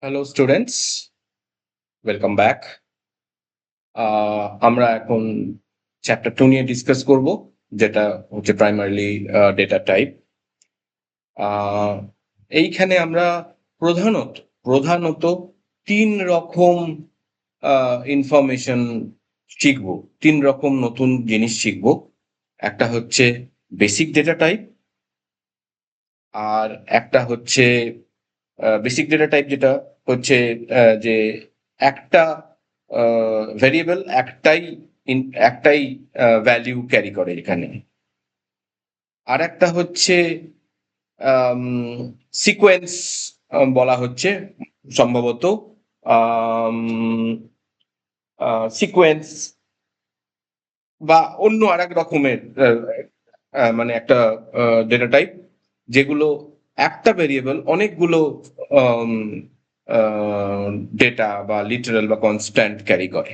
Hello students, welcome back. আমরা এখন chapter 2 নিয়ে ডিসকাস করব, যেটা হচ্ছে প্রাইমারিলি ডেটা টাইপ। এইখানে আমরা প্রধানত প্রধানত 3 রকম ইনফরমেশন শিখব। 3 রকম নতুন জিনিস শিখব। একটা হচ্ছে বেসিক ডেটা টাইপ, আর একটা হচ্ছে বেসিক ডেটা টাইপ, যেটা হচ্ছে যে একটা ভেরিয়েবল একটাই ভ্যালিউ ক্যারি করে এখানে। আর একটা হচ্ছে সিকোয়েন্স বলা হচ্ছে সম্ভবত, সিকোয়েন্স বা অন্য আর এক রকমের মানে একটা ডেটা টাইপ, যেগুলো একটা ভেরিয়েবল অনেকগুলো ডেটা বা লিটারাল বা কনস্ট্যান্ট ক্যারি করে।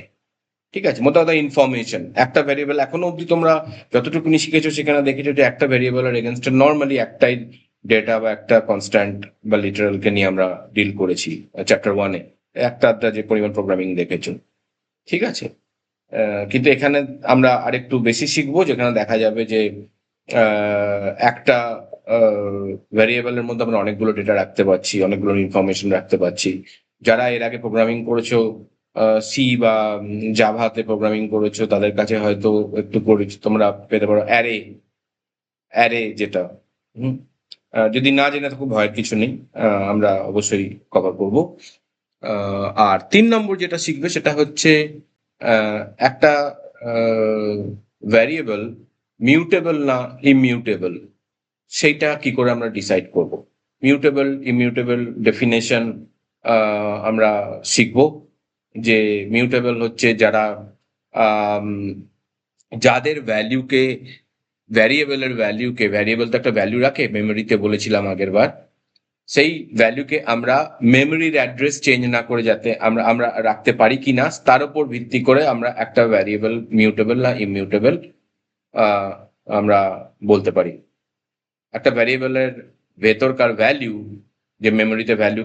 ঠিক আছে, মোট কথা ইনফরমেশন একটা ভেরিয়েবল। এখনো অব্দি তোমরা যতটুকুনি শিখেছো সেখানে দেখেছো যে একটা ভেরিয়েবলের এগেনস্টে নর্মালি একটাই ডেটা বা একটা কনস্ট্যান্ট বা লিটারালকে নিয়ে আমরা ডিল করেছি চ্যাপ্টার 1-এ। একটা আধটা যে পরিমাণ প্রোগ্রামিং দেখেছো, ঠিক আছে। কিন্তু এখানে আমরা আরেকটু বেশি শিখবো, যেখানে দেখা যাবে যে একটা ভ্যারিয়েবলের মধ্যে আমরা অনেকগুলো ডেটা রাখতে পারছি, অনেকগুলো ইনফরমেশন রাখতে পারছি। যারা এর আগে প্রোগ্রামিং করেছো, সি বা জাভাতে প্রোগ্রামিং করেছো, তাদের কাছে হয়তো একটু পরিচিত তোমরা পেতে পারো অ্যারে। অ্যারে যেটা, হুম, যদি না জেনে থাকো ভয়ের কিছু নেই, আমরা অবশ্যই কভার করব। আর 3 নম্বর যেটা শিখবে সেটা হচ্ছে আহ, একটা ভ্যারিয়েবল মিউটেবল না ইমিউটেবল, সেইটা কি করে আমরা ডিসাইড করব। মিউটেবল ইমিউটেবল ডেফিনেশন আমরা শিখব। যে মিউটেবল হচ্ছে যারা আম, যাদের ভ্যারিয়েবল তো একটা ভ্যালু রাখে, মেমোরিতে বলেছিলাম আগের বার। সেই ভ্যালুকে আমরা মেমোরির অ্যাড্রেস চেঞ্জ না করে যাতে আমরা আমরা রাখতে পারি কিনা, তার উপর ভিত্তি করে আমরা একটা ভ্যারিয়েবল মিউটেবল না ইমিউটেবল আমরা বলতে পারি। একটা ভ্যারিয়েবলের ভেতরকার ভ্যালু, যে মেমোরিতে ভ্যালু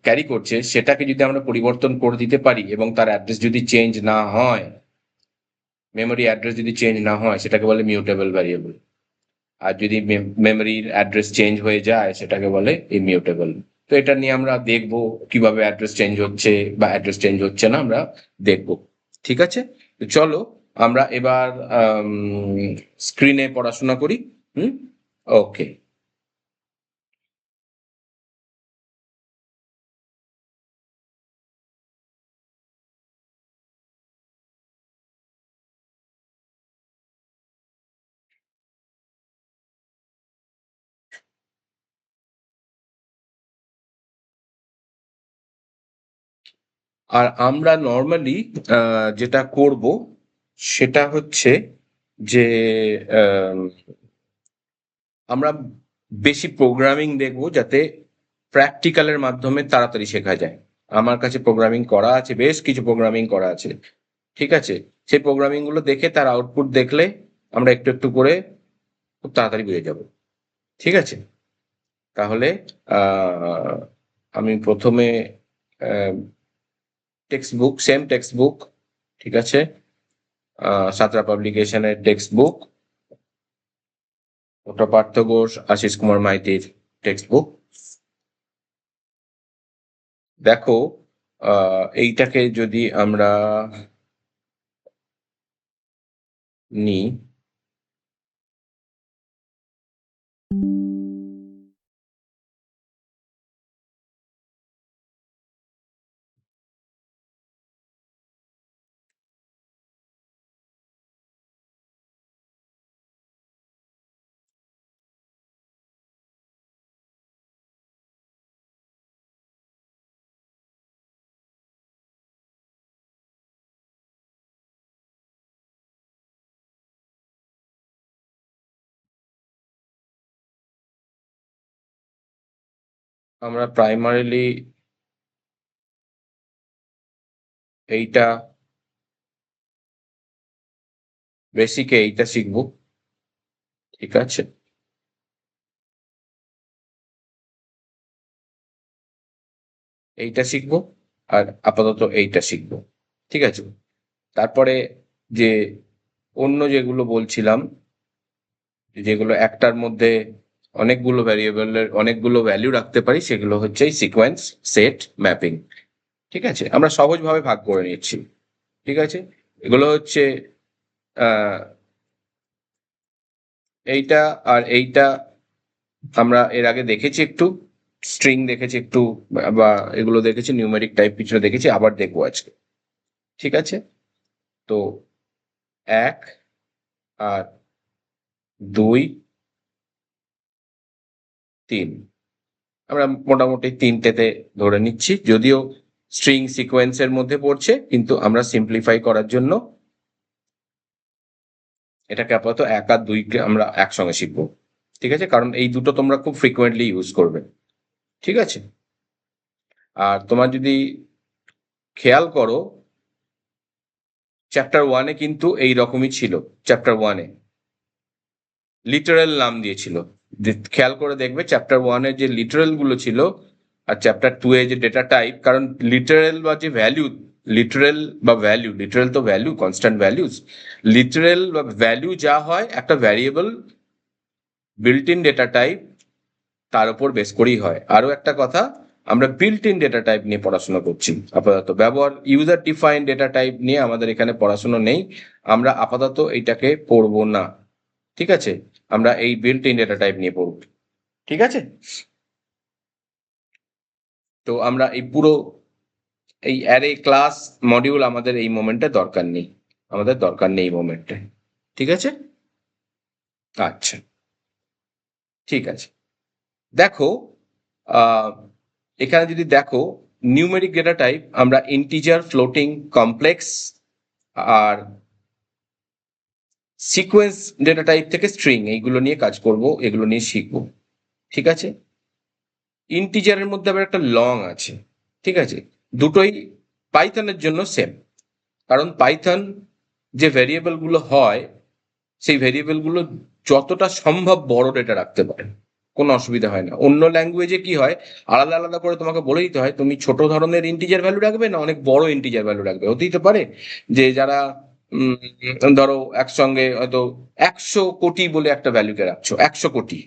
ক্যারি করছে, সেটাকে যদি আমরা পরিবর্তন করে দিতে পারি এবং তার অ্যাড্রেস যদি চেঞ্জ না হয়, মেমোরি অ্যাড্রেস যদি চেঞ্জ না হয়, সেটাকে বলে মিউটেবল ভ্যারিয়েবল। আর যদি মেমোরির অ্যাড্রেস চেঞ্জ হয়ে যায়, সেটাকে বলে ইমিউটেবল। তো এটা নিয়ে আমরা দেখব কিভাবে অ্যাড্রেস চেঞ্জ হচ্ছে বা অ্যাড্রেস চেঞ্জ হচ্ছে না, আমরা দেখব। ঠিক আছে, তো চলো আমরা এবার স্ক্রিনে পড়াশোনা করি। হুম, ওকে। আর আমরা নর্মালি যেটা করব সেটা হচ্ছে যে আম, আমরা বেশি প্রোগ্রামিং দেখব, যাতে প্র্যাকটিক্যালের মাধ্যমে তাড়াতাড়ি শেখা যায়। আমার কাছে প্রোগ্রামিং করা আছে, বেশ কিছু প্রোগ্রামিং করা আছে। ঠিক আছে, সেই প্রোগ্রামিং গুলো দেখে তার আউটপুট দেখলে আমরা একটু একটু করে খুব তাড়াতাড়ি বুঝে যাব। ঠিক আছে, তাহলে আহ, আমি প্রথমে text book, same text book, ঠিক আছে, সাঁতরা পাবলিকেশনের টেক্সট বুক, ওটা পার্থ ঘোষ, আশিস কুমার মাইতির টেক্সট বুক। দেখো, এইটাকে যদি আমরা নিই, আমরা প্রাইমারিলি এইটা, বেসিকে এইটা শিখবো। ঠিক আছে, এইটা শিখবো, আর আপাতত এইটা শিখবো। ঠিক আছে, তারপরে যে অন্য যেগুলো বলছিলাম, যেগুলো একটার মধ্যে অনেকগুলো ভ্যারিয়েবলের অনেকগুলো ভ্যালু রাখতে পারি, সেগুলো হচ্ছে সিকোয়েন্স, সেট, ম্যাপিং। ঠিক আছে, আমরা সহজভাবে ভাগ করে নিচ্ছি। ঠিক আছে, এগুলো হচ্ছে এইটা আর এইটা আমরা এর আগে দেখেছি একটু, স্ট্রিং দেখেছি একটু, বা এগুলো দেখেছি, নিউমেরিক টাইপ কিছুটা দেখেছি, আবার দেখবো আজকে। ঠিক আছে, তো 1 আর 2, 3 আমরা মোটামুটি তিনটেতে ধরে নিচ্ছি, যদিও স্ট্রিং সিকোয়েন্সের মধ্যে পড়ছে, কিন্তু আমরা সিম্পলিফাই করার জন্য এটাকে আপাতত 1 আর 2কে আমরা একসঙ্গে শিখবো। ঠিক আছে, কারণ এই দুটো তোমরা খুব ফ্রিকোয়েন্টলি ইউজ করবে। ঠিক আছে, আর তোমার যদি খেয়াল করো, চ্যাপ্টার 1-এ কিন্তু এই রকমই ছিল। চ্যাপ্টার 1-এ লিটারেল নাম দিয়েছিল। খেয়াল করে দেখবে চ্যাপ্টার 1-এ যে লিটারেল গুলো ছিল, আর চ্যাপ্টার 2-এ যে ডেটা টাইপ, কারণ লিটারেল বা যে ভ্যালু, লিটারেল তো ভ্যালু, কনস্ট্যান্ট ভ্যালুজ। লিটারেল বা ভ্যালু যা হয় একটা variable built in data type, তার উপর বেস করেই হয়। আরো একটা কথা, আমরা বিল্ট ইন ডেটা টাইপ নিয়ে পড়াশোনা করছি আপাতত। ইউজার ডিফাইন ডেটা টাইপ নিয়ে আমাদের এখানে পড়াশোনা নেই, আমরা আপাতত এইটাকে পড়বো না। ঠিক আছে, আমরা এই বিল্ট ইন ডেটা টাইপ নিয়ে পড়ব। ঠিক আছে, তো আমরা এই পুরো এই অ্যারে ক্লাস মডিউল আমাদের এই মোমেন্টে দরকার নেই, এই মোমেন্টে। ঠিক আছে, আচ্ছা, ঠিক আছে। দেখো, আহ, এখানে যদি দেখো, নিউমেরিক ডেটা টাইপ আমরা ইন্টিজার, ফ্লোটিং, কমপ্লেক্স আর সিকোয়েন্স ডেটা টাইপ থেকে স্ট্রিং, এইগুলো নিয়ে কাজ করব, এগুলো নিয়ে শিখবো। ঠিক আছে, ইন্টিজারের মধ্যে আবার একটা লং আছে। ঠিক আছে, দুটোই পাইথনের জন্য সেম, কারণ পাইথন যে ভেরিয়েবল গুলো হয়, সেই ভেরিয়েবল গুলো যতটা সম্ভব বড় ডেটা রাখতে পারে, কোনো অসুবিধা হয় না। অন্য ল্যাঙ্গুয়েজে কি হয়, আলাদা আলাদা করে তোমাকে বলে দিতে হয় তুমি ছোট ধরনের ইন্টিজার ভ্যালু রাখবে না অনেক বড় ইন্টিজার ভ্যালু রাখবে। হতেই তো পারে যে যারা ধরো একসঙ্গে হয়তো 100 কোটি বলে একটা ভ্যালুকে রাখছো, 100 কোটি,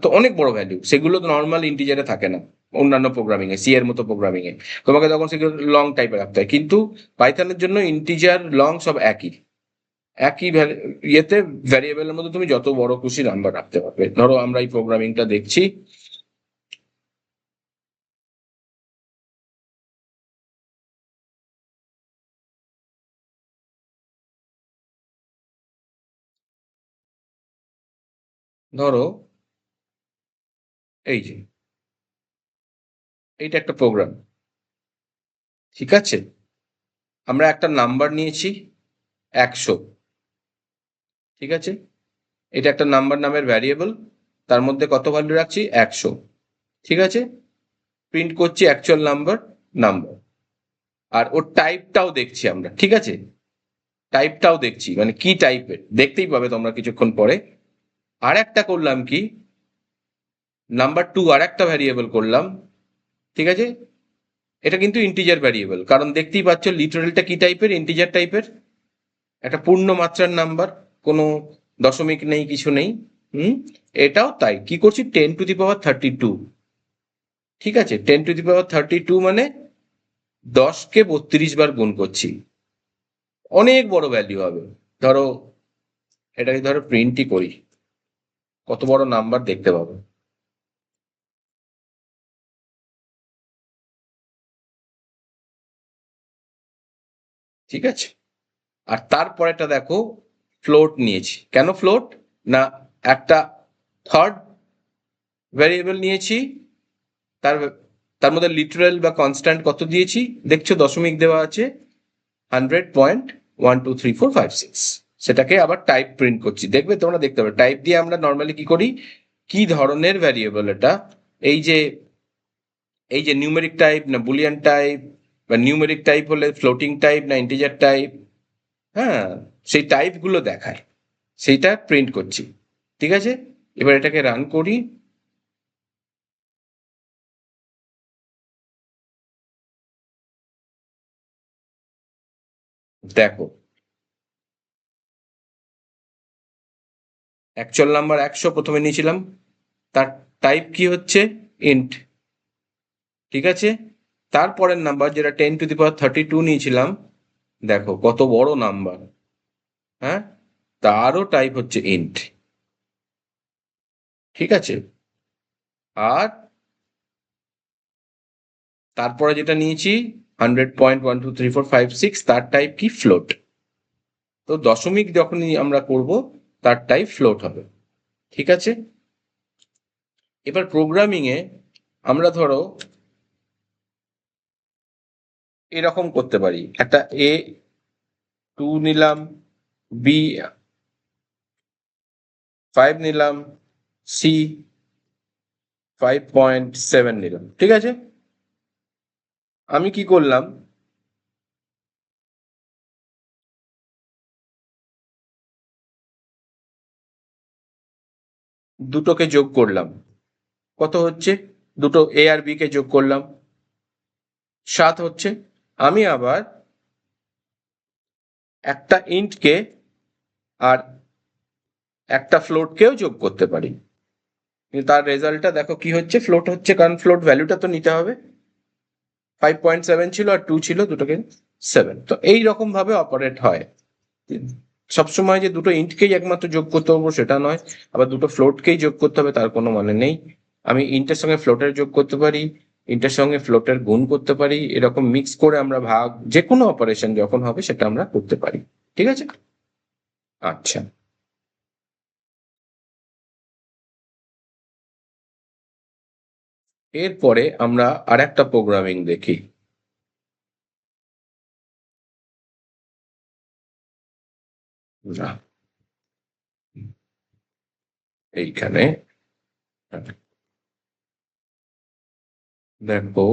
তো অনেক বড় ভ্যালু, সেগুলো তো নর্মাল ইন্টিজারে থাকে না। অন্যান্য প্রোগ্রামিং এ, সি এর মতো প্রোগ্রামিং এ তোমাকে তখন সেগুলো লং টাইপে রাখতে হয়, কিন্তু পাইথনের জন্য ইন্টিজার, লং সব একই। একই ইয়েতে ভ্যারিয়েবলের মধ্যে তুমি যত বড় খুশি নাম্বার রাখতে পারবে। ধরো আমরা এই প্রোগ্রামিংটা দেখছি, ধরো এই যে এইটা একটা প্রোগ্রাম। ঠিক আছে, আমরা একটা নাম্বার নিয়েছি 100। ঠিক আছে, এটা একটা নাম্বার নামের ভ্যারিয়েবল, তার মধ্যে কত ভ্যালু রাখছি, 100। ঠিক আছে, প্রিন্ট করছি অ্যাকচুয়াল নাম্বার, নাম্বার। আর ওর টাইপটাও দেখছি আমরা। ঠিক আছে, টাইপটাও দেখছি, মানে কি টাইপের দেখতেই পাবে তোমরা কিছুক্ষণ পরে। আর একটা করলাম কি, নাম্বার 2 আর একটা ভ্যারিয়েবল করলাম। ঠিক আছে, এটা কিন্তু ইন্টিজার ভ্যারিয়েবল, কারণ দেখতেই পাচ্ছ লিটারেলটা কি টাইপের, ইন্টিজার টাইপের, একটা পূর্ণ মাত্রার নাম্বার, কোনো দশমিক নেই, কিছু নেই। হুম, এটাও তাই। কি করছি, 10^32। ঠিক আছে, 10^32 মানে 10কে 32 বার গুণ করছি, অনেক বড় ভ্যালু হবে। ধরো এটাকে ধরো প্রিন্টই করি, কত বড় নাম্বার দেখতে পাবো। ঠিক আছে, আর তারপরেটা দেখো, ফ্লোট নিয়েছি। কেন ফ্লোট, না একটা থার্ড ভ্যারিয়েবল নিয়েছি, তার তার মধ্যে লিটারেল বা কনস্ট্যান্ট কত দিয়েছি, দেখছো দশমিক দেওয়া আছে, 100.12345 6। সেটাকে আবার টাইপ প্রিন্ট করছি, দেখবে তোমরা দেখতে পাবে টাইপ দিয়ে আমরা নর্মালি কি করি, কি ধরনের ভ্যারিয়েবল এটা, এই যে এই যে নিউমেরিক টাইপ না বুলিয়ান টাইপ, বা নিউমেরিক টাইপ হলে ফ্লোটিং টাইপ না ইন্টিজার টাইপ, হ্যাঁ, সেই টাইপ গুলো দেখায়, সেইটা প্রিন্ট করছি। ঠিক আছে, এবার এটাকে রান করি। দেখো অ্যাকচুয়াল নাম্বার 100 প্রথমে নিয়েছিলাম, তার টাইপ কি হচ্ছে ইন্ট, ঠিক আছে। তারপরের নাম্বার যেটা 10^32 নিয়েছিলাম, দেখো কত বড় নাম্বার, হ্যাঁ, তারও টাইপ হচ্ছে ইন্ট, ঠিক আছে। আর তারপরে যেটা নিয়েছি 100.12345 তার টাইপ কি ফ্লোট। তো দশমিক যখনই আমরা করব তার টাইপ ফ্লোট হবে, ঠিক আছে। এবার প্রোগ্রামিং এ আমরা ধরো এরকম করতে পারি, একটা এ 2 নিলাম, বি 5 নিলাম, সি 5.7 নিলাম, ঠিক আছে। আমি কি করলাম, দুটোকে যোগ করলাম, কত হচ্ছে, দুটো এ আর বি কে যোগ করলাম 7 হচ্ছে। আমি আবার একটা ইন্টকে আর একটা ফ্লোটকেও যোগ করতে পারি, কিন্তু তার রেজাল্টটা দেখো কি হচ্ছে, ফ্লোট হচ্ছে, কারণ ফ্লোট ভ্যালুটা তো নিতে হবে। 5.7 ছিল আর 2 ছিল, দুটোকে 7। তো এই রকম ভাবে অপারেট হয়। সবসময় যে দুটো ইন্টকেই একমাত্র যোগ করতে পারবো সেটা নয়, আবার দুটো ফ্লোটকেই যোগ করতে হবে তার কোনো মানে নেই। আমি ইন্টের সঙ্গে ফ্লোটের যোগ করতে পারি, ইন্টের সঙ্গে ফ্লোটের গুণ করতে পারি, এরকম মিক্স করে আমরা ভাগ যে কোনো অপারেশন যখন হবে সেটা আমরা করতে পারি, ঠিক আছে। আচ্ছা, এরপরে আমরা আর একটা প্রোগ্রামিং দেখি। না, এইখানে দেখো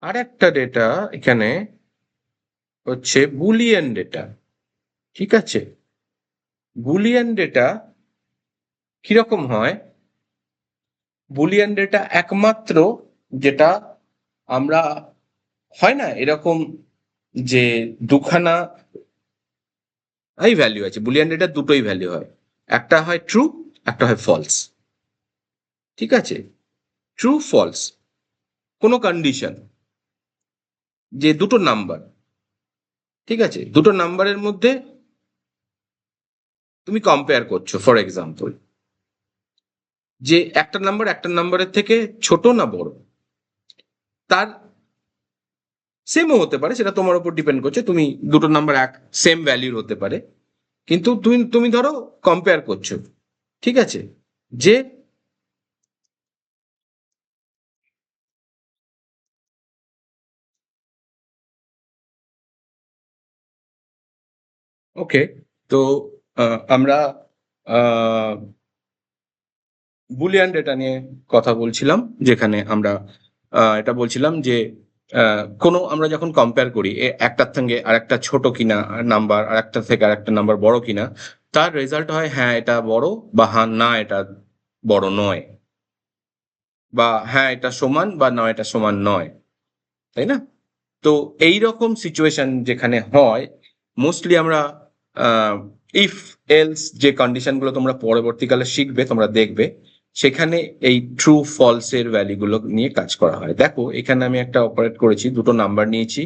আর একটা ডেটা এখানে হচ্ছে বুলিয়ান ডেটা, ঠিক আছে। বুলিয়ান ডেটা কিরকম হয়, বুলিয়ান ডেটা একমাত্র যেটা আমরা, হয় না এরকম যে দুখানা এই ভ্যালু আছে, বুলিয়ান ডেটা দুটোই ভ্যালু হয়, একটা হয় ট্রু, একটা হয় ফলস, ঠিক আছে। ট্রু ফলস কোনো কন্ডিশন, যে দুটো নাম্বার, ঠিক আছে, দুটো নাম্বারের মধ্যে তুমি কম্পেয়ার করছো, ফর এক্সাম্পল যে একটা নাম্বারের থেকে ছোট না বড়, তার সেমও হতে পারে, সেটা তোমার উপর ডিপেন্ড করছে, তুমি দুটো নাম্বার এক সেম ভ্যালিউর হতে পারে, কিন্তু তুমি তুমি ধরো কম্পেয়ার করছো, ঠিক আছে, যে ওকে। তো আমরা বুলিয়ান ডেটা নিয়ে কথা বলছিলাম, যেখানে আমরা এটা বলছিলাম যে কোনো আমরা যখন কম্পেয়ার করি একটার সঙ্গে আরেকটা ছোট কিনা নাম্বার, আর একটা থেকে আরেকটা নাম্বার বড় কিনা, তার রেজাল্ট হয় হ্যাঁ এটা বড়, বা হ্যাঁ না এটা বড় নয়, বা হ্যাঁ এটা সমান, বা না এটা সমান নয়, তাই না। তো এই রকম সিচুয়েশন যেখানে হয়, মোস্টলি আমরা ইফ এলস যে কন্ডিশনগুলো তোমরা পরবর্তীকালে শিখবে, তোমরা দেখবে সেখানে এই ট্রু ফলস এর ভ্যালুগুলো নিয়ে কাজ করা হয়। দেখো এখানে আমি একটা অপারেট করেছি, দুটো নাম্বার নিয়েছি,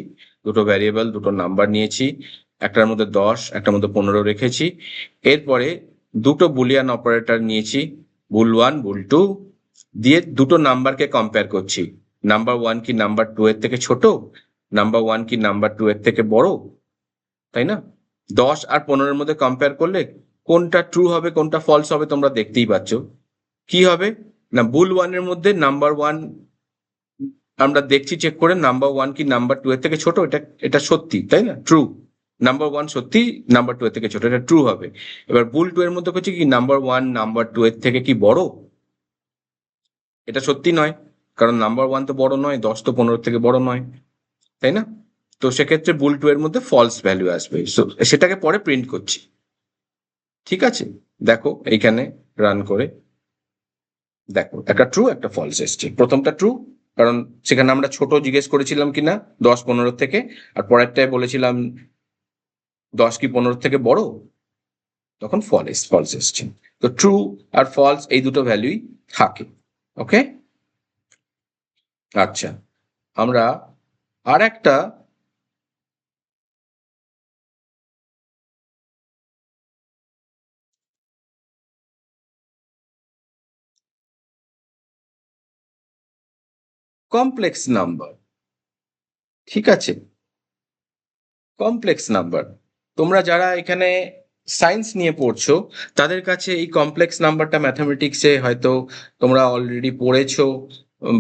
দুটো ভ্যারিয়েবল, দুটো নাম্বার নিয়েছি, একটার মধ্যে 10, একটার মধ্যে 15 রেখেছি। এরপরে দুটো বুলিয়ান অপারেটর নিয়েছি, বুল 1 বুল 2, দিয়ে দুটো নাম্বারকে কম্পেয়ার করছি, নাম্বার 1 কি নাম্বার 2 এর থেকে ছোট, নাম্বার 1 কি নাম্বার 2 এর থেকে বড়, তাই না। 10 আর 15 এর মধ্যে কম্পেয়ার করলে কোনটা ট্রু হবে কোনটা ফলস হবে তোমরা দেখতেই পাচ্ছ। কি হবে না, বুল 1 এর মধ্যে নাম্বার 1 আমরা দেখছি চেক করে, নাম্বার 1 কি নাম্বার 2 এর থেকে ছোট, এটা এটা সত্যি, তাই না, ট্রু। নাম্বার 1 সত্যি, নাম্বার 2 এর থেকে ছোট, এটা ট্রু হবে। এবার বুল 2 এর মধ্যে হচ্ছে কি নাম্বার 1 নাম্বার 2 এর থেকে কি বড়, এটা সত্যি নয়, কারণ নাম্বার 1 তো বড় নয়, 10 তো 15 থেকে বড় নয়, তাই না। তো সেক্ষেত্রে বুল 2 এর মধ্যে ফলস ভ্যালু আসবে, সেটাকে পরে প্রিন্ট করছি, ঠিক আছে। দেখো এইখানে রান করে দেখো একটা ট্রু একটা ফলস এসছে। প্রথমটা ট্রু, কারণ সেখানে আমরা ছোট জিজ্ঞেস করেছিলাম কিনা 10-15 থেকে, আর পরেরটায় বলেছিলাম 10 কি 15 থেকে বড়, তখন ফলস এসছে। তো ট্রু আর ফলস এই দুটো ভ্যালুই থাকে। ওকে, আচ্ছা, আমরা আর একটা কমপ্লেক্স নাম্বার, ঠিক আছে, কমপ্লেক্স নাম্বার, তোমরা যারা এখানে সায়েন্স নিয়ে পড়ছো তাদের কাছে এই কমপ্লেক্স নাম্বারটা ম্যাথামেটিক্সে হয়তো তোমরা অলরেডি পড়েছো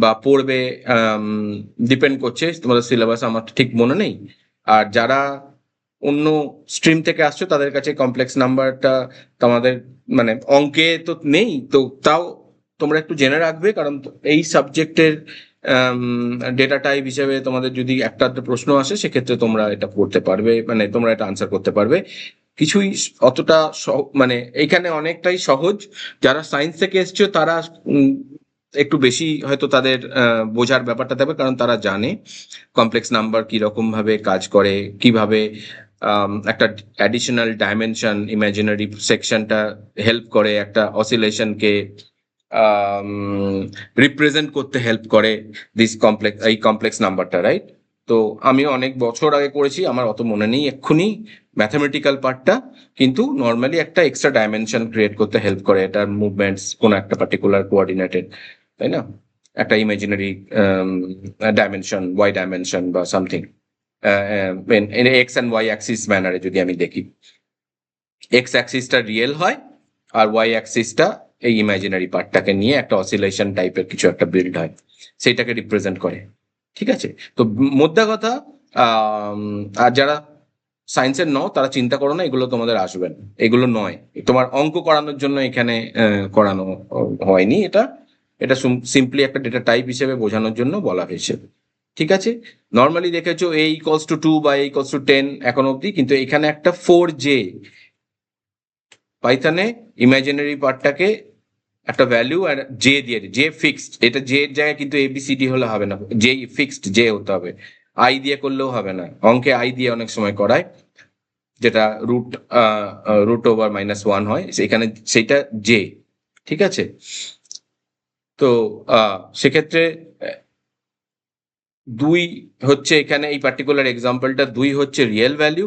বা পড়বে, ডিপেন্ড করছে তোমাদের সিলেবাস, আমার ঠিক মনে নেই। আর যারা অন্য স্ট্রিম থেকে আসছো তাদের কাছে কমপ্লেক্স নাম্বারটা তোমাদের মানে অঙ্কে তো নেই, তো তাও তোমরা একটু জেনে রাখবে, কারণ এই সাবজেক্টের ডেটা টাইপ হিসেবে তোমাদের যদি একটা আধটা প্রশ্ন আসে সেক্ষেত্রে তোমরা এটা পড়তে পারবে, মানে তোমরা এটা আনসার করতে পারবে। কিছুই অতটা মানে এইখানে অনেকটাই সহজ। যারা সায়েন্স থেকে এসছে তারা একটু বেশি হয়তো তাদের বোঝার ব্যাপারটা দেবে, কারণ তারা জানে কমপ্লেক্স নাম্বার কি রকম ভাবে কাজ করে, কিভাবে একটা অ্যাডিশনাল ডাইমেনশন ইমাজিনারি সেকশনটা হেল্প করে একটা অসিলেশনকে রিপ্রেজেন্ট করতে হেল্প করে এই কমপ্লেক্স নাম্বারটা, রাইট? তো আমিও অনেক বছর আগে করেছি, আমার অত মনে নেই এক্ষুনি ম্যাথামেটিক্যাল পার্টটা, কিন্তু নর্মালি একটা এক্সট্রা ডাইমেনশন ক্রিয়েট করতে হেল্প করে এটার মুভমেন্টস কোনো একটা পার্টিকুলার কোঅর্ডিনেটেড, তাই না, একটা ইমাজিনারি ডাইমেনশন, ওয়াই ডাইমেনশন বা something, X and Y axis ম্যানারে যদি আমি দেখি, এক্স অ্যাক্সিসটা রিয়েল হয় আর ওয়াই অ্যাক্সিসটা এই ইমাজিনারি পার্টটাকে নিয়ে একটা অসিলেশন টাইপের কিছু একটা বিল্ড হয়, সেইটাকে রিপ্রেজেন্ট করে। ঠিক আছে, তো মোদ্দা কথা, আর যারা সায়েন্সের নও তারা চিন্তা করো না, এগুলো তোমাদের আসবে না, এগুলো নয়, তোমার অঙ্ক করানোর জন্য এখানে করানো হয়নি, এটা এটা সিম্পলি একটা ডেটা টাইপ হিসেবে বোঝানোর জন্য বলা হয়েছে। ঠিক আছে, নর্মালি দেখেছো a ইকলস টু 2 বা a ইকলস টু 10 এখন অবধি, কিন্তু এখানে একটা 4j, পাইথনে ইমাজিনারি পার্টটাকে একটা ভ্যালু আর জে দিয়ে, জে ফিক্সড, এটা জে এর জায়গায় কিন্তু এবিসিডি হলে হবে না, জে ফিক্সড জে হতে হবে, আই দিয়ে করলেও হবে না, অঙ্কে আই দিয়ে অনেক সময় করায়, যেটা রুট ওভার -1 হয়, সেখানে সেইটা জে। ঠিক আছে, তো সেক্ষেত্রে 2 হচ্ছে এখানে এই পার্টিকুলার এক্সাম্পলটা 2 হচ্ছে রিয়েল ভ্যালু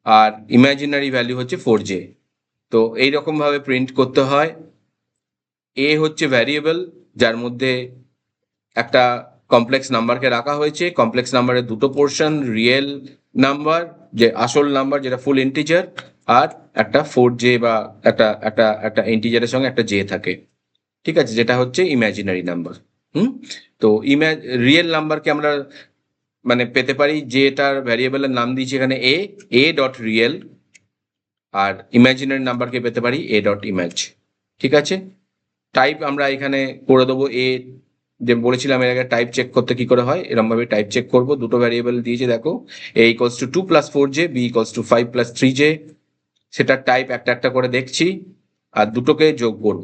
আর ইমাজিনারি ভ্যালু হচ্ছে 4j। তো এইরকম ভাবে প্রিন্ট করতে হয়। এ হচ্ছে ভ্যারিয়েবল যার মধ্যে একটা কমপ্লেক্স নাম্বারকে রাখা হয়েছে, কমপ্লেক্স নাম্বারের দুটো পোর্শন, রিয়েল নাম্বার যে আসল নাম্বার যেটা ফুল ইন্টিজার, আর একটা 4j বা একটা একটা একটা ইন্টিজারের সঙ্গে একটা জে থাকে, ঠিক আছে, যেটা হচ্ছে ইমাজিনারি নাম্বার। হুম, তো রিয়েল নাম্বারকে আমরা মানে পেতে পারি, যেটার ভ্যারিয়েবলের নাম দিয়েছি এখানে এ ডট রিয়েল, আর ইমাজিনারি নাম্বারকে পেতে পারি এ ডট ইমেজ। ঠিক আছে, টাইপ আমরা এখানে করে দেবো এ, যে বলেছিলাম এর আগে টাইপ চেক করতে কি করে হয়, এরকম ভাবে টাইপ চেক করব, দুটো ভ্যারিয়েবল দিয়েছে দেখো, a equals to 2 + 4j, b equals to 5 + 3j, সেটা টাইপ একটা একটা করে দেখছি আর দুটোকে যোগ করব,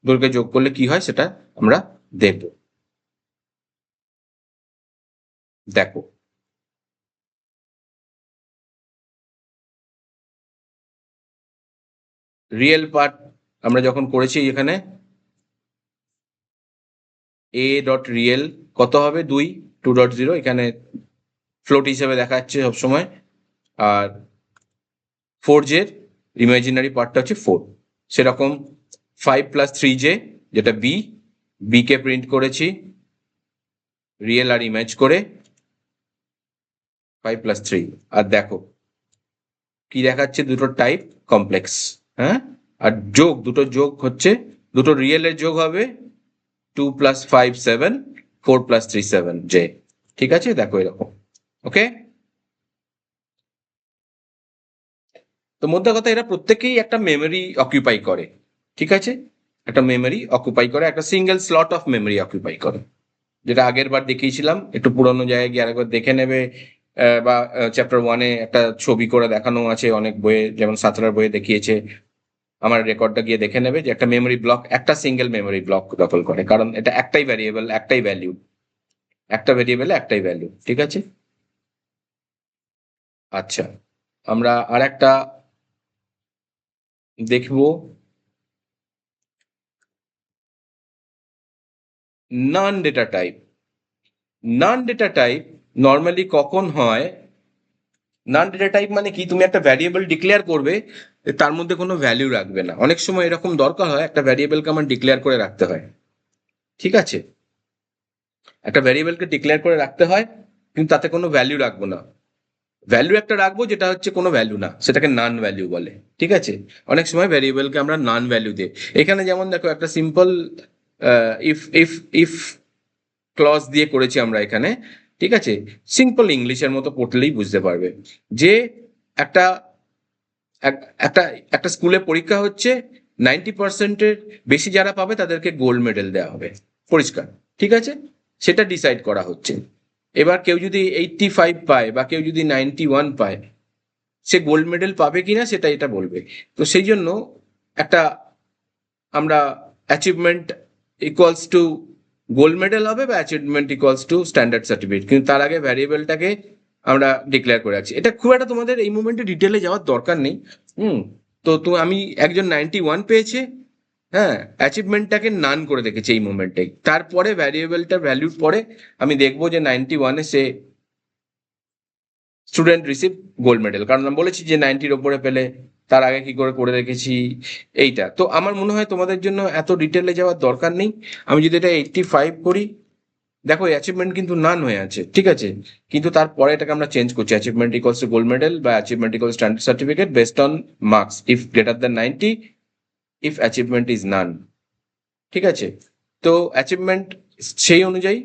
দুটোকে যোগ করলে কি হয় সেটা আমরা দেখব। দেখো রিয়েল পার্ট আমরা যখন করেছি এখানে a ডট রিয়েল কত হবে 2.0, এখানে ফ্লোট হিসেবে দেখাচ্ছে সবসময়, আর 4j এর ইমাজিনারি পার্টটা হচ্ছে 4, সেরকম 5 + 3j যেটা বি কে প্রিন্ট করেছি রিয়েল আর ইমেজ করে 5 + 3, আর দেখো কি দেখাচ্ছে, দুটো টাইপ কমপ্লেক্স, হ্যাঁ, আর যোগ, দুটো যোগ হচ্ছে, দুটো রিয়েলের যোগ হবে 2 + 5 7, 4 + 3 7j। ঠিক আছে, দেখো এরকম। ওকে, তো মোদ্দা কথা এরা প্রত্যেকেই একটা মেমোরি অকুপাই করে। ঠিক আছে, একটা মেমোরি অকুপাই করে, একটা single slot of memory occupy করে, যেটা আগের বার দেখিয়েছিলাম, একটু পুরোনো জায়গায় গিয়ে আরেকবার দেখে নেবে, বা চ্যাপ্টার 1-এ একটা ছবি করে দেখানো আছে অনেক বইয়ে, যেমন সাঁতরার বইয়ে দেখিয়েছে, আমার রেকর্ডটা গিয়ে দেখে নেবে যে একটা মেমোরি ব্লক, একটা সিঙ্গেল মেমোরি ব্লক দখল করে, কারণ এটা একটাই ভ্যারিয়েবল, একটাই ভ্যালু, একটা ভ্যারিয়েবলে একটাই ভ্যালু। ঠিক আছে। আচ্ছা, আমরা আর একটা দেখব, নন ডেটা টাইপ। নন ডেটা টাইপ নর্মালি কখন হয়? নন ডেটা টাইপ মানে কি, তুমি একটা ভ্যারিয়েবল ডিক্লেয়ার করবে, তার মধ্যে কোনো ভ্যালু রাখবে না। অনেক সময় এরকম দরকার হয়, একটা ভ্যারিয়েবলকে আমার ডিক্লেয়ার করে রাখতে হয়। ঠিক আছে, একটা ভ্যারিয়েবলকে ডিক্লেয়ার করে রাখতে হয়, কিন্তু তাতে কোনো ভ্যালু রাখবো না। ভ্যালু একটা রাখবো যেটা হচ্ছে কোনো ভ্যালু না, সেটাকে নান ভ্যালু বলে। ঠিক আছে, অনেক সময় ভ্যারিয়েবলকে আমরা নান ভ্যালু দিই। এখানে যেমন দেখো একটা simple if if if clause দিয়ে করেছি আমরা এখানে। ঠিক আছে, সিম্পল ইংলিশের মতো পড়লেই বুঝতে পারবে যে একটা একটা একটা স্কুলে পরীক্ষা হচ্ছে, 90%-এর বেশি যারা পাবে তাদেরকে গোল্ড মেডেল দেওয়া হবে, পরিষ্কার। ঠিক আছে, সেটা ডিসাইড করা হচ্ছে। এবার কেউ যদি 85 পায় বা কেউ যদি 91 পায়, সে গোল্ড মেডেল পাবে কিনা সেটা এটা বলবে। তো সেই জন্য একটা আমরা achievement equals to gold medal হবে, বা achievement equals two standard certificate, কিন্তু তার আগে ভ্যারিয়েবলটাকে আমরা ডিক্লেয়ার করে রাখছি। এটা খুব একটা তোমাদের এই মুমেন্টে ডিটেলে যাওয়ার দরকার নেই। হুম। তো আমি একজন 91 পেয়েছে, হ্যাঁ, অ্যাচিভমেন্টটাকে নান করে রেখেছি এই মুমেন্টে, তারপরে ভ্যারিয়েবলটা ভ্যালুর পরে আমি দেখবো যে 91-এ সে স্টুডেন্ট রিসিভ গোল্ড মেডেল, কারণ আমি বলেছি যে 90-র ওপরে পেলে তার আগে কি করে করে রেখেছি এইটা। তো আমার মনে হয় তোমাদের জন্য এত ডিটেলে যাওয়ার দরকার নেই। আমি যদি এটা 85 করি, দেখো অ্যাচিভমেন্ট কিন্তু নান হয়ে আছে, ঠিক আছে, কিন্তু তারপরে এটাকে আমরা চেঞ্জ করছি, achievement equals to gold medal বা achievement equals standard certificate based on marks if greater than 90, if achievement is none. ঠিক আছে, তো অ্যাচিভমেন্ট সেই অনুযায়ী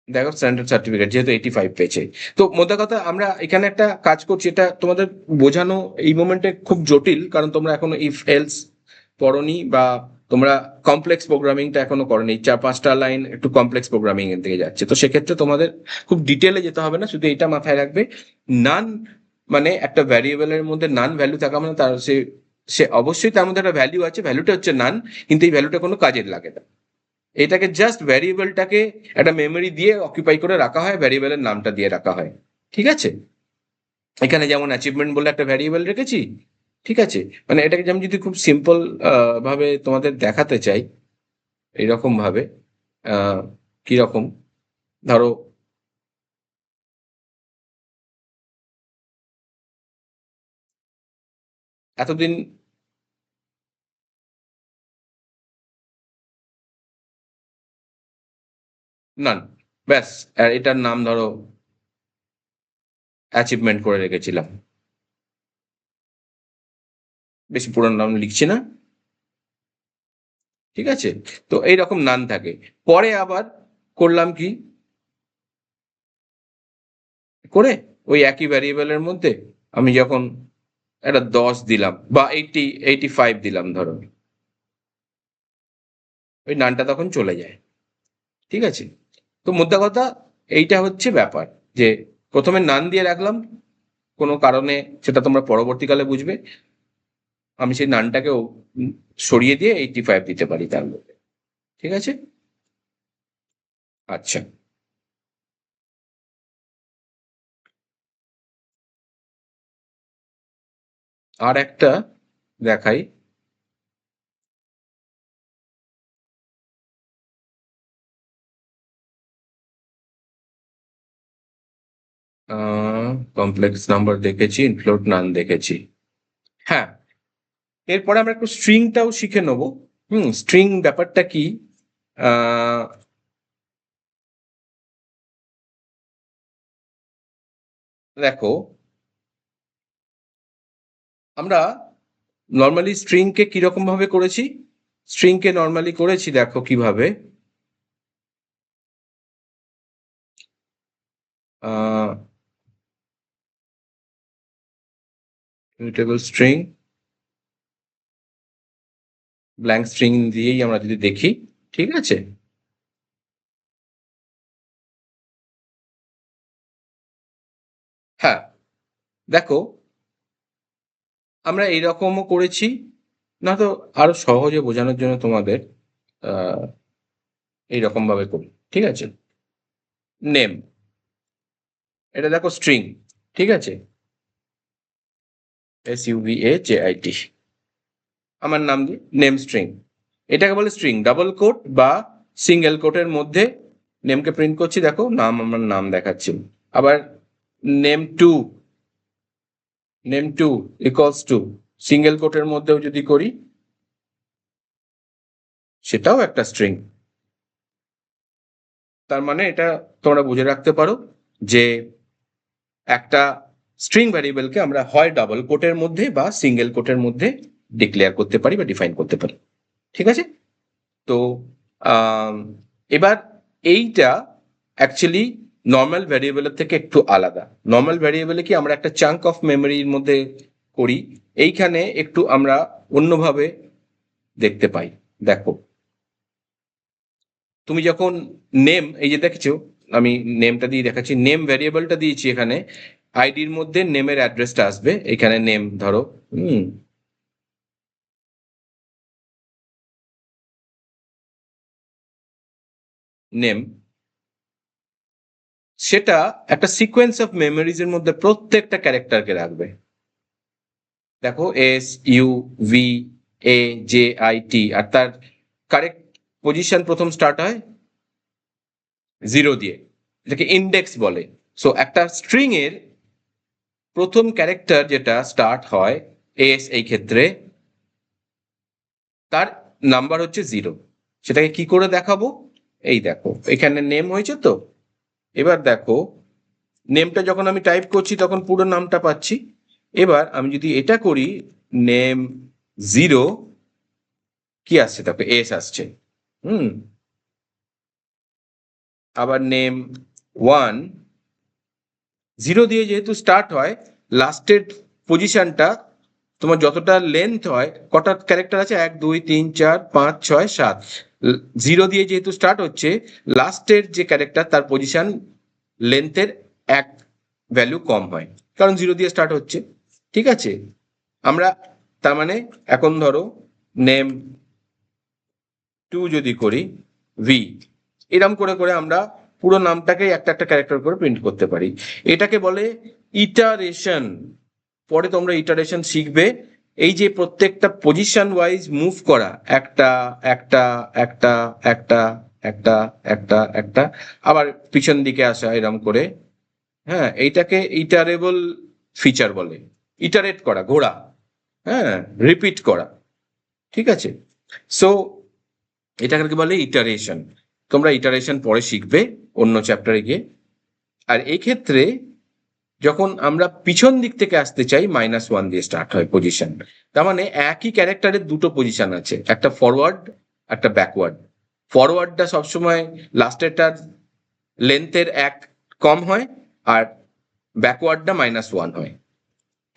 দেখো স্ট্যান্ডার্ড সার্টিফিকেট যেহেতু 85 পেয়েছে। তো মোদ্দা কথা আমরা এখানে একটা কাজ করছি, এটা তোমাদের বোঝানো এই মোমেন্টে খুব জটিল, কারণ তোমরা এখনো ইফ এলস পড়নি, বা তোমরা কমপ্লেক্স প্রোগ্রামিংটা এখনো করনি। 4-5টা লাইন একটু কমপ্লেক্স প্রোগ্রামিং এর দিকে যাচ্ছে, তো সেক্ষেত্রে তোমাদের খুব ডিটেলে যেতে হবে না, শুধু এটা মাথায় রাখবে, নান মানে একটা ভ্যারিয়েবলের মধ্যে নান ভ্যালু থাকা মানে তার সে সে অবশ্যই তার মধ্যে একটা ভ্যালু আছে, ভ্যালুটা হচ্ছে নান, কিন্তু এই ভ্যালুটা কোনো কাজের লাগে না। এটাকে জাস্ট ভ্যারিয়েবলটাকে একটা মেমোরি দিয়ে অকুপাই করে রাখা হয়, ভ্যারিয়েবলের নামটা দিয়ে রাখা হয়। ঠিক আছে, এখানে যেমন অ্যাচিভমেন্ট বলে একটা ভ্যারিয়েবল রেখেছি। ঠিক আছে, মানে এটাকে আমি যদি খুব সিম্পল ভাবে তোমাদের দেখাতে চাই, এইরকম ভাবে আহ, কিরকম, ধরো এতদিন নান, ব্যাস, আর এটার নাম ধরো অ্যাচিভমেন্ট করে রেখেছিলাম, বেশি পুরনো নাম লিখছি না। ঠিক আছে, তো এইরকম নান থাকে। পরে আবার করলাম কি, করে ওই একই ভ্যারিয়েবলের মধ্যে আমি যখন একটা 10 দিলাম বা 85 দিলাম ধরো, ওই নানটা তখন চলে যায়। ঠিক আছে, তো মোদ্দা কথা এইটা হচ্ছে ব্যাপার, যে প্রথমে নান দিয়ে রাখলাম কোনো কারণে, সেটা তোমরা পরবর্তীকালে বুঝবে, আমি সেই নানটাকেও সরিয়ে দিয়ে 85 দিতে পারি তার মধ্যে। ঠিক আছে। আচ্ছা, আর একটা দেখাই। কমপ্লেক্স নাম্বার দেখেছি, ইনক্লুড নান দেখেছি। হ্যাঁ, এরপরে আমরা একটু স্ট্রিংটাও শিখে নেবো। স্ট্রিং ব্যাপারটা কি, আহ, দেখো আমরা নর্মালি স্ট্রিংকে কিরকম ভাবে করেছি, স্ট্রিংকে নর্মালি করেছি দেখো কিভাবে, ইউটেবল স্ট্রিং, ব্ল্যাঙ্ক স্ট্রিং দিয়েই আমরা যদি দেখি। ঠিক আছে, হ্যাঁ, দেখো আমরা এইরকমও করেছি, না তো আরো সহজে বোঝানোর জন্য তোমাদের এইরকম ভাবে করি, ঠিক আছে? নেম, এটা দেখো স্ট্রিং, ঠিক আছে? SUVAJIT, আমার নাম দিয়ে নেম স্ট্রিং, এটাকে বলে স্ট্রিং। ডাবল কোট বা সিঙ্গেল কোটের মধ্যে নেমকে প্রিন্ট করছি, দেখো নাম, আমার নাম দেখাচ্ছি। আবার name two, name two equals two, single কোটের মধ্যেও যদি করি সেটাও একটা স্ট্রিং। তার মানে এটা তোমরা বুঝে রাখতে পারো যে একটা স্ট্রিং ভ্যারিয়েবলকে আমরা হয় ডাবল কোটের মধ্যে বা সিঙ্গেল কোটের মধ্যে ডিক্লেয়ার করতে পারি বা ডিফাইন করতে পারি, ঠিক আছে? তো এবার এইটা অ্যাকচুয়ালি নর্মাল ভ্যারিয়েবলের থেকে একটু আলাদা। নর্মাল ভ্যারিয়েবলে কি আমরা একটা চাঙ্ক অফ মেমোরির মধ্যে করি, এইখানে একটু আমরা অন্যভাবে দেখতে পাই। দেখো তুমি যখন নেম, এই যে দেখছো আমি নেমটা দিয়ে দেখাচ্ছি, নেম ভ্যারিয়েবলটা দিয়েছি এখানে, আইডির মধ্যে নেমের অ্যাড্রেসটা আসবে, এখানে নেম ধরো, নেম, সেটা একটা সিকোয়েন্স অফ মেমোরিজ এর মধ্যে প্রত্যেকটা ক্যারেক্টারকে রাখবে। দেখো SUVAJIT, আর তার কারেক্ট পজিশন প্রথম স্টার্ট হয় 0 দিয়ে, এটাকে ইন্ডেক্স বলে। সো একটা স্ট্রিং এর প্রথম ক্যারেক্টার যেটা স্টার্ট হয় এস, এই ক্ষেত্রে তার নাম্বার হচ্ছে 0। সেটাকে কি করে দেখাবো? এই দেখো এখানে নেম হয়েছে তো, এবার দেখো নেমটা যখন আমি টাইপ করছি তখন পুরো নামটা পাচ্ছি। এবার আমি যদি এটা করি নেম 0, কি আসছে? দেখো এস আসছে। হুম, আবার নেম 1, 0 দিয়ে যেহেতু স্টার্ট হয়, লাস্টের পজিশনটা তোমার যতটা লেন্থ হয়, কটা ক্যারেক্টার আছে, 1 2 3 4 5 6 7, 0 দিয়ে যেহেতু স্টার্ট হচ্ছে, লাস্টের যে ক্যারেক্টার তার পজিশন লেন্থের এক ভ্যালু কম হয়, কারণ 0 দিয়ে স্টার্ট হচ্ছে, ঠিক আছে? আমরা তার মানে এখন ধরো নেম 2 যদি করি ভি, এরম করে করে আমরা পুরো নামটাকে একটা একটা ক্যারেক্টার করে প্রিন্ট করতে পারি। এটাকে বলে ইটারেশন। পরে তোমরা ইটারেশন শিখবে, এই যে প্রত্যেকটা পজিশন ওয়াইজ মুভ করা, একটা একটা একটা একটা একটা একটা একটা, আবার পিছন দিকে আসা এরম করে। হ্যাঁ, এইটাকে ইটারেবল ফিচার বলে, ইটারেট করা, ঘোরা, হ্যাঁ, রিপিট করা, ঠিক আছে? সো এটাকে বলে ইটারেশন। তোমরা ইটারেশন পরে শিখবে অন্য চ্যাপ্টারে গিয়ে। আর এই ক্ষেত্রে যখন আমরা পিছন দিক থেকে আসতে চাই, -1 দিয়ে স্টার্ট হয় পজিশন। তার মানে একই ক্যারেক্টারের দুটো পজিশন আছে, একটা ফরওয়ার্ড, একটা ব্যাকওয়ার্ড। ফরওয়ার্ডটা সবসময় লাস্টেরটার লেন্থের এক কম হয়, আর ব্যাকওয়ার্ডটা -1 হয়,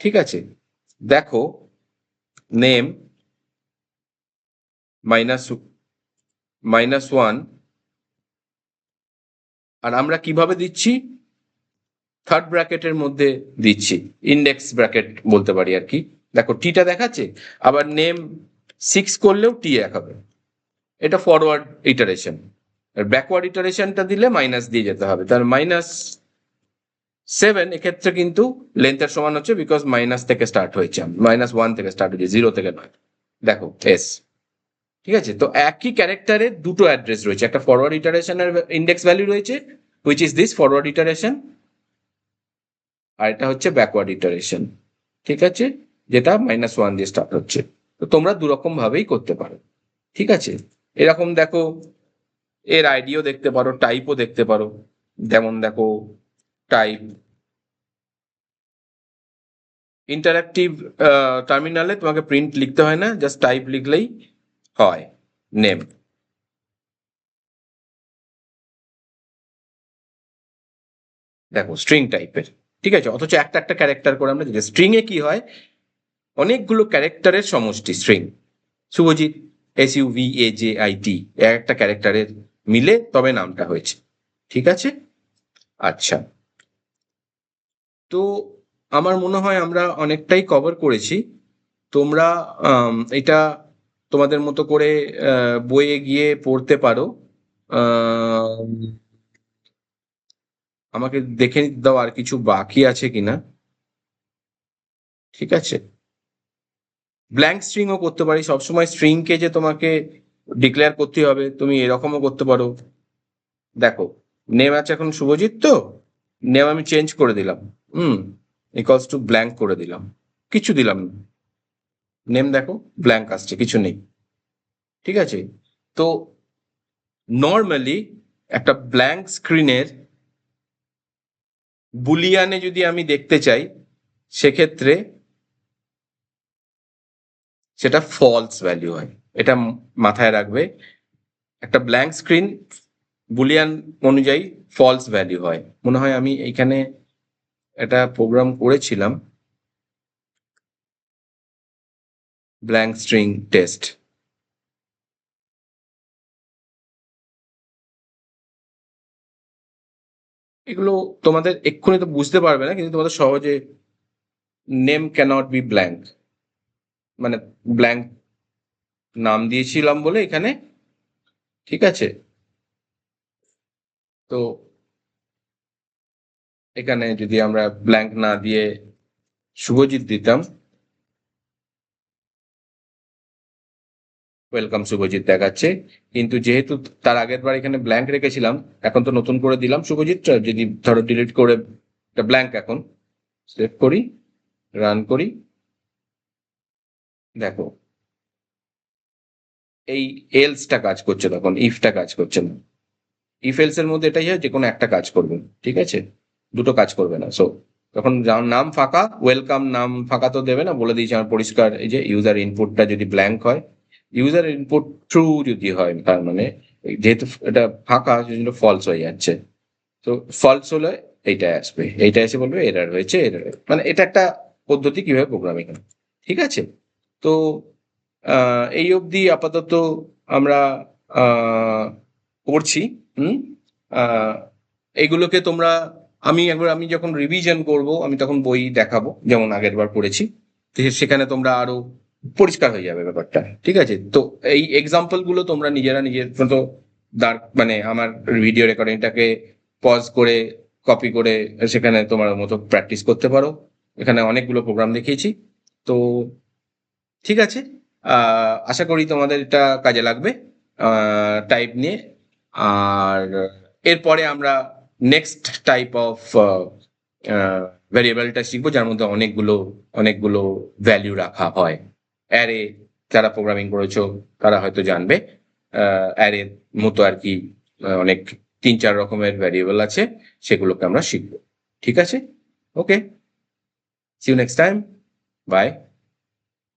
ঠিক আছে? দেখো নেম -1, আর আমরা কিভাবে দিচ্ছি? থার্ড ব্র্যাকেটের মধ্যে দিচ্ছি, ইন্ডেক্স ব্র্যাকেট বলতে পারি আর কি। দেখো টিটা দেখাচ্ছে, আবার নেম 6 করলেও টি দেখাবে, এটা ফরওয়ার্ড ইটারেশন। আর ব্যাকওয়ার্ড ইটারেশনটা দিলে মাইনাস দিয়ে যেতে হবে, তার -7 এক্ষেত্রে কিন্তু লেন্থের সমান হচ্ছে, বিকজ মাইনাস থেকে স্টার্ট হয়েছে, -1 থেকে স্টার্ট হয়েছে, 0 থেকে নয়। দেখো এস, ঠিক আছে? তো একই ক্যারেক্টারের দুটো অ্যাড্রেস রয়েছে, একটা ফরওয়ার্ড ইটারেশনের ইন্ডেক্স ভ্যালু রয়েছে, which is this forward iteration, আর এটা হচ্ছে ব্যাকওয়ার্ড ইটারেশন, ঠিক আছে, যেটা -1 দিয়ে স্টার্ট হচ্ছে। তো তোমরা দুরকম ভাবেই করতে পারো, ঠিক আছে? এরকম দেখো এর আইডিও দেখতে পারো, টাইপও দেখতে পারো। যেমন দেখো টাইপ, ইন্টারঅ্যাক্টিভ টার্মিনালে তোমাকে প্রিন্ট লিখতে হয় না, জাস্ট টাইপ লিখলেই হয়। নেম, দেখো স্ট্রিং টাইপের, ঠিক আছে? অথচ একটা একটা ক্যারেক্টার করে আমরা দিচ্ছি। স্ট্রিং এ কি হয়? অনেকগুলো ক্যারেক্টারের সমষ্টি স্ট্রিং। শুভজিৎ, SUVAJIT, একটা ক্যারেক্টারের মিলে তবে নামটা হয়েছে, ঠিক আছে? আচ্ছা, তো আমার মনে হয় আমরা অনেকটাই কভার করেছি। তোমরা এটা তোমাদের মতো করে বইয়ে গিয়ে পড়তে পারো। আম, আমাকে দেখে নিতে দাও আর কিছু বাকি আছে কিনা। ঠিক আছে, ব্ল্যাঙ্ক স্ট্রিংও করতে পারি। সবসময় স্ট্রিংকে যে তোমাকে ডিক্লেয়ার করতে হবে তুমি এরকমও করতে পারো। দেখো, নেম আছে এখন শুভজিৎ, তো নেম আমি চেঞ্জ করে দিলাম। হুম, ইকুয়ালস টু ব্ল্যাঙ্ক করে দিলাম, কিছু দিলাম না। নেম দেখো ব্ল্যাঙ্ক আসছে, কিছু নেই। ঠিক আছে, তো নর্মালি একটা ব্ল্যাঙ্ক স্ক্রিনের বুলিয়ানে যদি আমি দেখতে চাই, সেক্ষেত্রে সেটা ফলস ভ্যালু হয়। এটা মাথায় রাখবে, একটা ব্ল্যাঙ্ক স্ক্রিন বুলিয়ান অনুযায়ী ফলস ভ্যালু হয়। মনে হয় আমি এইখানে একটা প্রোগ্রাম করেছিলাম, ব্ল্যাঙ্ক স্ট্রিং টেস্ট। এগুলো তোমাদের এক্ষুনি তো বুঝতে পারবে না, কিন্তু তোমাদের সহজে নেম ক্যানট বি ব্ল্যাঙ্ক, মানে ব্ল্যাঙ্ক নাম দিয়েছিলাম বলে এখানে। ঠিক আছে, তো এখানে যদি আমরা ব্ল্যাঙ্ক না দিয়ে শুভজিৎ দিতাম, ওয়েলকাম শুভজিৎ দেখাচ্ছে। কিন্তু যেহেতু তার আগের বার এখানে ব্ল্যাঙ্ক রেখেছিলাম, এখন তো নতুন করে দিলাম শুভজিৎ। যদি ধরো ডিলিট করে এটা ব্ল্যাঙ্ক, এখন সেভ করি, রান করি, দেখো এই এলসটা কাজ করছে, তখন ইফটা কাজ করছে না। ইফ এলস এর মধ্যে এটাই হয়, যে কোনো একটা কাজ করবে, ঠিক আছে, দুটো কাজ করবে না। সো তখন নাম ফাঁকা, ওয়েলকাম নাম ফাঁকা তো দেবে না, বলে দিয়েছি আমার পরিষ্কার। এই যে ইউজার ইনপুটটা যদি ব্ল্যাঙ্ক হয়, ইউজার ইনপুট ট্রু যদি হয়, তার মানে যেহেতু এটা ফাঁকা সেজন্য ফলস হয়ে যাচ্ছে। তো ফলস হলে এইটা আসবে, এইটা এসে বলবে এরার হয়েছে, এরার। মানে এটা একটা পদ্ধতি কিভাবে প্রোগ্রামিং হয়। ঠিক আছে, তো এই অবধি আপাতত আমরা আহ, করছি। হুম, আহ, এইগুলোকে তোমরা, আমি যখন রিভিশন করব আমি তখন বই দেখাবো, যেমন আগের বার করেছি। তো সেখানে তোমরা আরো পরিষ্কার হয়ে যাবে ব্যাপারটা। ঠিক আছে, তো এই এক্সাম্পল গুলো তোমরা নিজেরা নিজের মতো মানে আমার ভিডিও রেকর্ডিংটাকে পজ করে কপি করে সেখানে তোমার মতো প্র্যাকটিস করতে পারো। এখানে অনেকগুলো প্রোগ্রাম দেখিয়েছি। তো ঠিক আছে, আশা করি তোমাদের এটা কাজে লাগবে টাইপ নিয়ে। আর এরপরে আমরা নেক্সট টাইপ অফ ভ্যারিয়েবলটা শিখবো, যার মধ্যে অনেকগুলো অনেকগুলো ভ্যালু রাখা হয়। অ্যারে, যারা প্রোগ্রামিং করেছো তারা হয়তো জানবে, অ্যারে মতো আর কি। অনেক 3-4 রকমের ভ্যারিয়েবল আছে, সেগুলোকে আমরা শিখবো। ঠিক আছে, okay, see you next time, by.